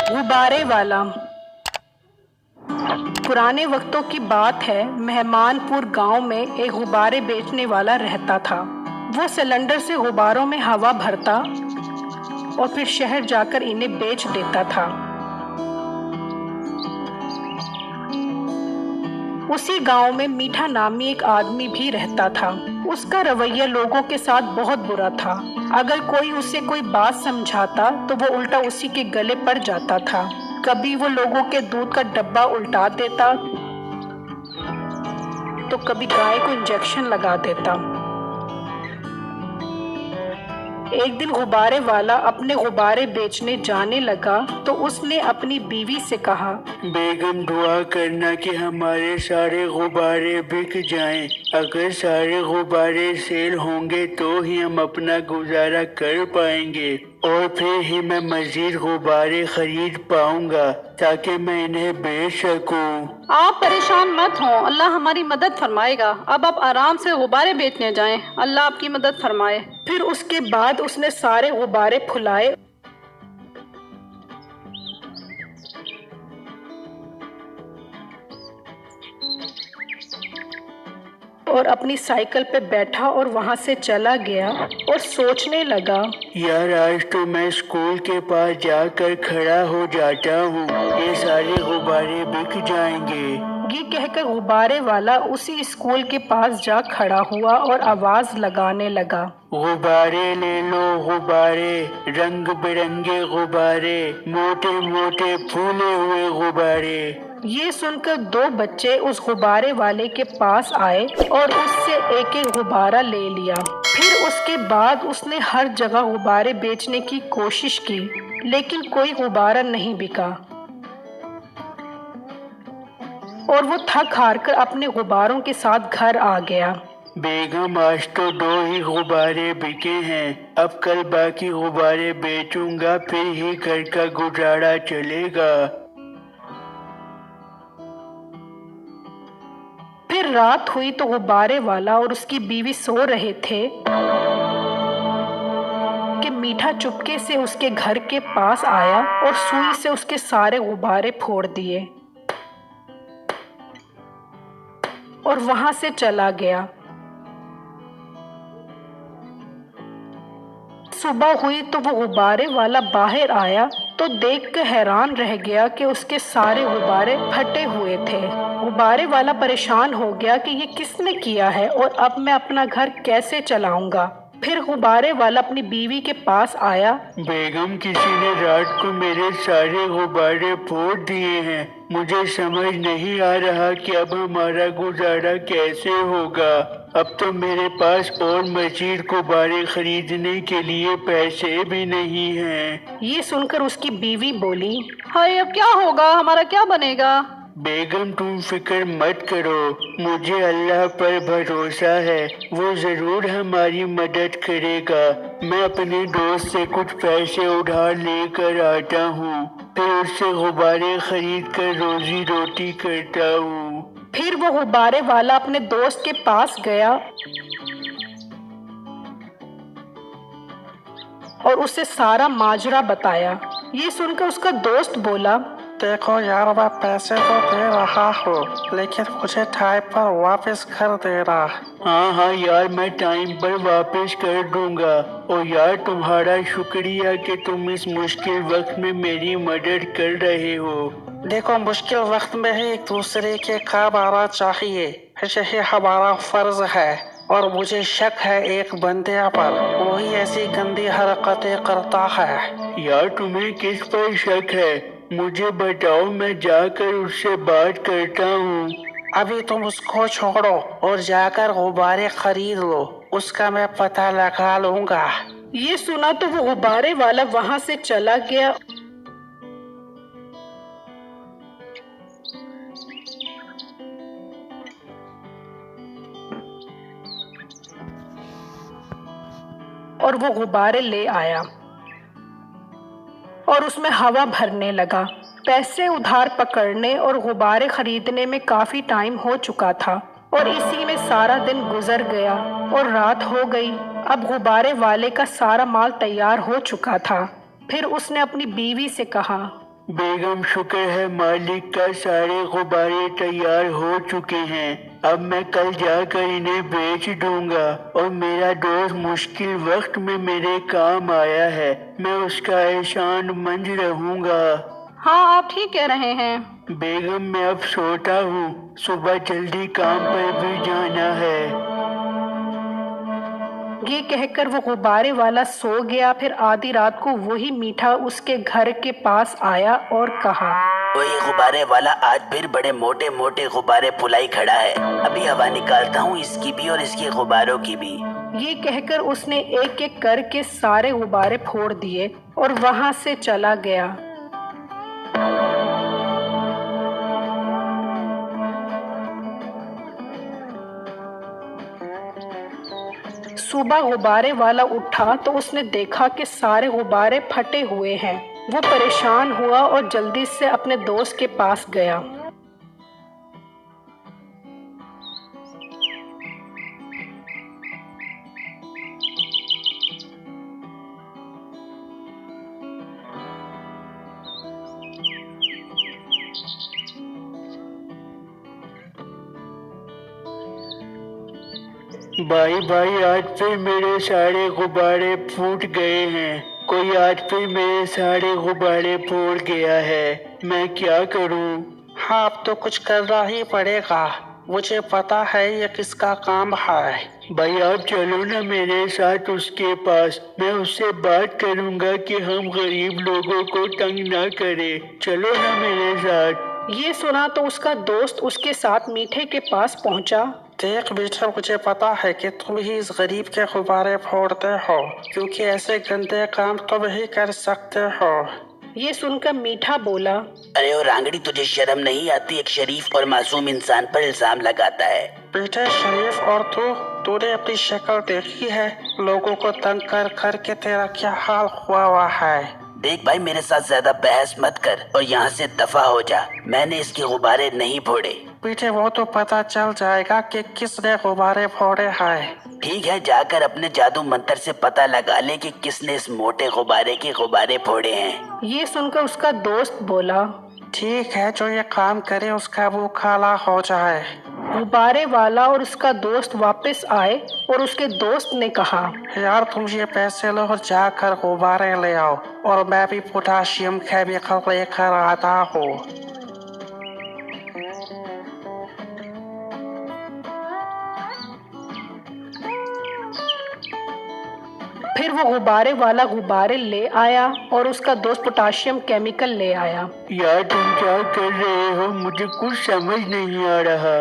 गुब्बारे वाला। पुराने वक्तों की बात है, मेहमानपुर गांव में एक गुब्बारे बेचने वाला रहता था। वो सिलेंडर से गुब्बारों में हवा भरता और फिर शहर जाकर इन्हें बेच देता था। उसी गांव में मीठा नामी एक आदमी भी रहता था। उसका रवैया लोगों के साथ बहुत बुरा था। अगर कोई उसे कोई बात समझाता तो वो उल्टा उसी के गले पड़ जाता था। कभी वो लोगों के दूध का डब्बा उल्टा देता तो कभी गाय को इंजेक्शन लगा देता। एक दिन गुब्बारे वाला अपने गुब्बारे बेचने जाने लगा तो उसने अपनी बीवी से कहा, बेगम दुआ करना कि हमारे सारे गुब्बारे बिक जाएं। अगर सारे गुब्बारे सेल होंगे तो ही हम अपना गुजारा कर पाएंगे और फिर ही मैं मजीद गुब्बारे खरीद पाऊंगा ताकि मैं इन्हें बेच सकूं। आप परेशान मत हो, अल्लाह हमारी मदद फरमाएगा। अब आप आराम से गुब्बारे बेचने जाएं, अल्लाह आपकी मदद फरमाए। फिर उसके बाद उसने सारे गुब्बारे फुलाए और अपनी साइकिल पे बैठा और वहां से चला गया और सोचने लगा, यार आज तो मैं स्कूल के पास जाकर खड़ा हो जाता हूँ, ये सारे गुब्बारे बिक जाएंगे। ये कहकर गुब्बारे वाला उसी स्कूल के पास जा खड़ा हुआ और आवाज लगाने लगा, गुब्बारे ले लो गुब्बारे, रंग बिरंगे गुब्बारे, मोटे मोटे फूले हुए गुब्बारे। ये सुनकर दो बच्चे उस गुब्बारे वाले के पास आए और उससे एक एक गुब्बारा ले लिया। फिर उसके बाद उसने हर जगह गुब्बारे बेचने की कोशिश की, लेकिन कोई गुब्बारा नहीं बिका और वो थक हार कर अपने गुब्बारों के साथ घर आ गया। बेगम आज तो 2 ही गुब्बारे बिके हैं, अब कल बाकी गुब्बारे बेचूंगा फिर ही घर का गुजारा चलेगा। फिर रात हुई तो गुब्बारे वाला और उसकी बीवी सो रहे थे कि मीठा चुपके से उसके घर के पास आया और सुई से उसके सारे गुब्बारे फोड़ दिए और वहां से चला गया। सुबह हुई तो वो गुब्बारे वाला बाहर आया तो देखकर हैरान रह गया कि उसके सारे गुब्बारे फटे हुए थे। गुब्बारे वाला परेशान हो गया कि ये किसने किया है और अब मैं अपना घर कैसे चलाऊंगा। फिर गुब्बारे वाला अपनी बीवी के पास आया, बेगम किसी ने रात को मेरे सारे गुब्बारे फोड़ दिए हैं, मुझे समझ नहीं आ रहा कि अब हमारा गुजारा कैसे होगा। अब तो मेरे पास और मजीद गुब्बारे खरीदने के लिए पैसे भी नहीं हैं। ये सुनकर उसकी बीवी बोली, हाय अब क्या होगा, हमारा क्या बनेगा। बेगम तुम फिक्र मत करो, मुझे अल्लाह पर भरोसा है, वो जरूर हमारी मदद करेगा। मैं अपने दोस्त से कुछ पैसे उधार लेकर आता हूँ, फिर उससे गुब्बारे खरीद कर रोजी रोटी करता हूँ। फिर वो गुब्बारे वाला अपने दोस्त के पास गया और उसे सारा माजरा बताया। ये सुनकर उसका दोस्त बोला, देखो यार, मैं पैसे तो दे रहा हूँ लेकिन मुझे टाइम पर वापस कर देना। हाँ हाँ यार, मैं टाइम पर वापस कर दूंगा। और यार तुम्हारा शुक्रिया कि तुम इस मुश्किल वक्त में मेरी मदद कर रहे हो। देखो मुश्किल वक्त में ही एक दूसरे के काम आना चाहिए, यही हमारा फर्ज है। और मुझे शक है एक बंदे पर, वही ऐसी गंदी हरकतें करता है। यार तुम्हें किस पर शक है, मुझे बताओ, मैं जाकर उससे बात करता हूँ। अभी तुम उसको छोड़ो और जाकर गुब्बारे खरीद लो, उसका मैं पता लगा लूंगा। ये सुना तो वो गुब्बारे वाला वहां से चला गया और वो गुब्बारे ले आया और उसमें हवा भरने लगा। पैसे उधार पकड़ने और गुब्बारे खरीदने में काफी टाइम हो चुका था और इसी में सारा दिन गुजर गया और रात हो गई। अब गुब्बारे वाले का सारा माल तैयार हो चुका था। फिर उसने अपनी बीवी से कहा, बेगम शुक्र है मालिक का सारे गुब्बारे तैयार हो चुके हैं। अब मैं कल जाकर इन्हें बेच दूंगा और मेरा दोस्त मुश्किल वक्त में मेरे काम आया है, मैं उसका एहसान मंद रहूंगा। हाँ, आप ठीक कह रहे हैं। बेगम मैं अब सोता हूँ, सुबह जल्दी काम पर भी जाना है। ये कहकर वो गुब्बारे वाला सो गया। फिर आधी रात को वही मीठा उसके घर के पास आया और कहा, ये गुब्बारे वाला आज फिर बड़े मोटे मोटे गुब्बारे फुलाई खड़ा है। अभी हवा निकालता हूँ इसकी भी और इसके गुब्बारों की भी। ये कहकर उसने एक एक करके सारे गुब्बारे फोड़ दिए और वहां से चला गया। सुबह गुब्बारे वाला उठा तो उसने देखा कि सारे गुब्बारे फटे हुए हैं। वो परेशान हुआ और जल्दी से अपने दोस्त के पास गया। भाई भाई आज फिर मेरे सारे गुब्बारे फूट गए हैं। कोई आज फिर मेरे सारे गुब्बारे फोड़ गया है, मैं क्या करूं? हाँ, अब तो कुछ करना ही पड़ेगा। मुझे पता है ये किसका काम है। भाई आप चलो ना मेरे साथ उसके पास, मैं उससे बात करूंगा कि हम गरीब लोगों को तंग ना करे। चलो ना मेरे साथ। ये सुना तो उसका दोस्त उसके साथ मीठे के पास पहुंचा। देख बेटा, मुझे पता है कि तुम ही इस गरीब के गुब्बारे फोड़ते हो, क्योंकि ऐसे गंदे काम तुम ही कर सकते हो। ये सुनकर मीठा बोला, अरे ओ रांगड़ी, तुझे शर्म नहीं आती? एक शरीफ और मासूम इंसान पर इल्जाम लगाता है। बेटे शरीफ, और तूने अपनी शक्ल देखी है? लोगों को तंग कर कर के तेरा क्या हाल हुआ है। देख भाई, मेरे साथ ज्यादा बहस मत कर और यहाँ से दफा हो जा। मैंने इसके गुब्बारे नहीं फोड़े। बेटे वो तो पता चल जाएगा कि किसने गुब्बारे फोड़े हैं। ठीक है, जाकर अपने जादू मंत्र से पता लगा ले कि किसने इस मोटे गुब्बारे के गुब्बारे फोड़े हैं। ये सुनकर उसका दोस्त बोला, ठीक है, जो ये काम करे उसका मुंह काला हो जाए। गुब्बारे वाला और उसका दोस्त वापस आए और उसके दोस्त ने कहा, यार तुम ये पैसे लो और जाकर गुब्बारे ले आओ, और मैं भी पोटाशियम केमिकल लेकर आता हूँ। फिर वो गुब्बारे वाला गुब्बारे ले आया और उसका दोस्त पोटाशियम केमिकल ले आया। यार तुम क्या कर रहे हो? मुझे कुछ समझ नहीं आ रहा।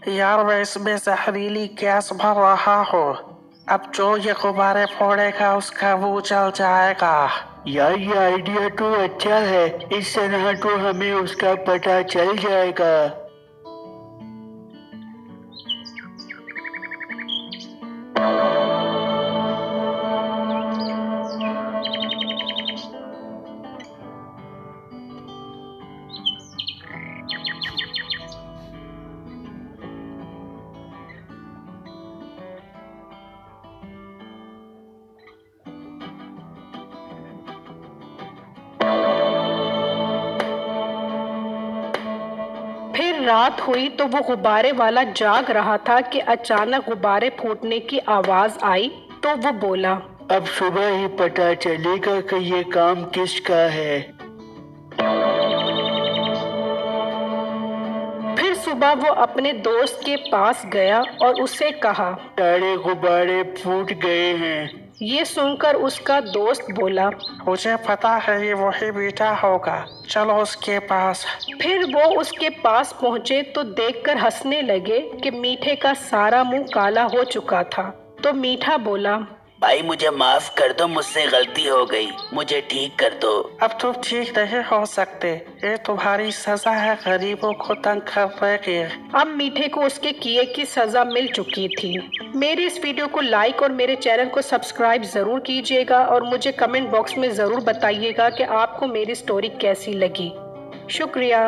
यार मैं इसमें जहरीली गैस भर रहा हूँ। अब जो ये गुब्बारे फोड़ेगा उसका मुंह जल जाएगा। यार ये आइडिया तो अच्छा है, इस तरह तो हमें उसका पता चल जाएगा। फिर रात हुई तो वो गुब्बारे वाला जाग रहा था कि अचानक गुब्बारे फूटने की आवाज आई। तो वो बोला, अब सुबह ही पता चलेगा कि ये काम किसका है। फिर सुबह वो अपने दोस्त के पास गया और उससे कहा, सारे गुब्बारे फूट गए हैं। ये सुनकर उसका दोस्त बोला, मुझे पता है ये वही बेटा होगा, चलो उसके पास। फिर वो उसके पास पहुंचे तो देखकर हंसने लगे कि मीठे का सारा मुंह काला हो चुका था। तो मीठा बोला, भाई मुझे माफ कर दो, मुझसे गलती हो गई, मुझे ठीक कर दो। अब तुम ठीक नहीं हो सकते, ये तुम्हारी सजा है गरीबों को तंग करने की। अब मीठे को उसके किए की सजा मिल चुकी थी। मेरे इस वीडियो को लाइक और मेरे चैनल को सब्सक्राइब ज़रूर कीजिएगा और मुझे कमेंट बॉक्स में ज़रूर बताइएगा कि आपको मेरी स्टोरी कैसी लगी। शुक्रिया।